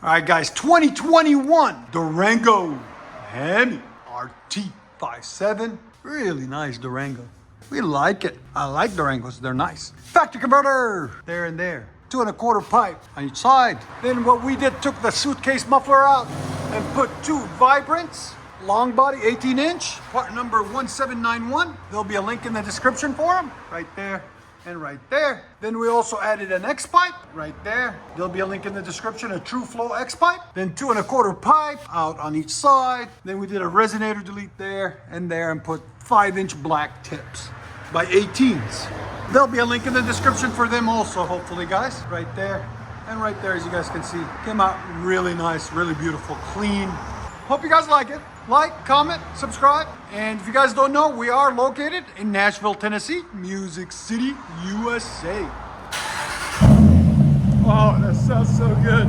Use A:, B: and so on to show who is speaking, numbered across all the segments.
A: All right, guys, 2021 Durango HEMI RT57. Really nice Durango. We like it. I like Durangos, they're nice. Factory converter, there and there. 2 1/4 pipe on each side. Then what we did, took the suitcase muffler out and put 2 vibrants, long body, 18-inch, part number 1791. There'll be a link in the description for them, right there and right there. Then we also added an X pipe right there. There'll be a link in the description, a true flow X pipe. Then 2 1/4 pipe out on each side. Then we did a resonator delete there and put 5-inch black tips by 18s. There'll be a link in the description for them also, hopefully, guys. Right there and right there, as you guys can see. Came out really nice, really beautiful, clean. Hope you guys like it. Like, comment, subscribe. And if you guys don't know, we are located in Nashville, Tennessee, Music City, USA. Oh, that sounds so good.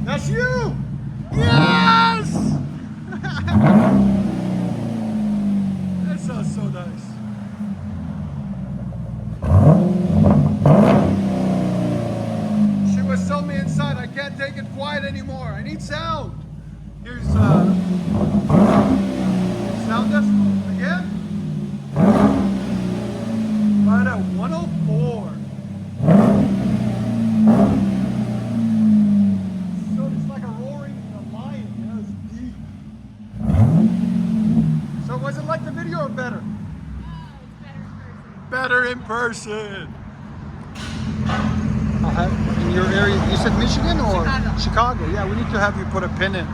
A: That's you! Yes! That sounds so nice. She was telling me inside, I can't take it quiet anymore. I need sound. Here's sound decibel again. Right at 104. So it's like a roaring lion. That's deep. So was it like the video or better? Better in person. In your area, you said Michigan or Chicago? Yeah, we need to have you put a pin in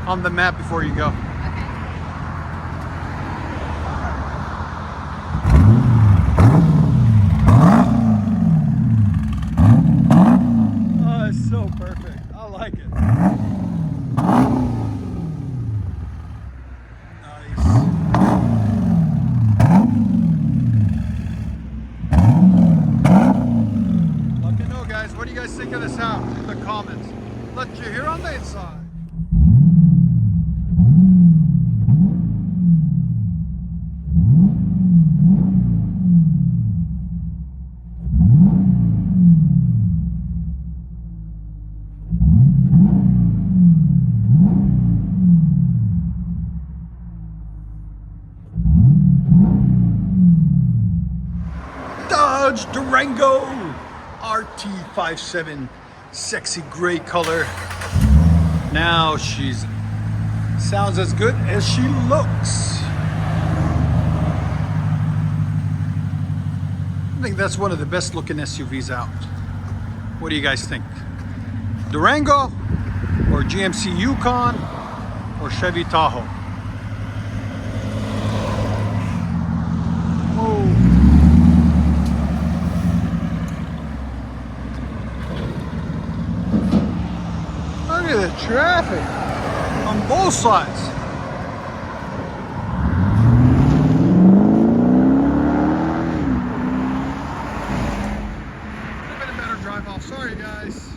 A: on the map before you go. Oh, it's so perfect. I like it. What do you guys think of the sound in the comments? Let you hear on the inside. Dodge Durango RT57, sexy gray color. Now she's sounds as good as she looks. I think that's one of the best looking SUVs out. What do you guys think? Durango or GMC Yukon or Chevy Tahoe? Look at the traffic on both sides. Could have been a better drive off. Sorry, guys.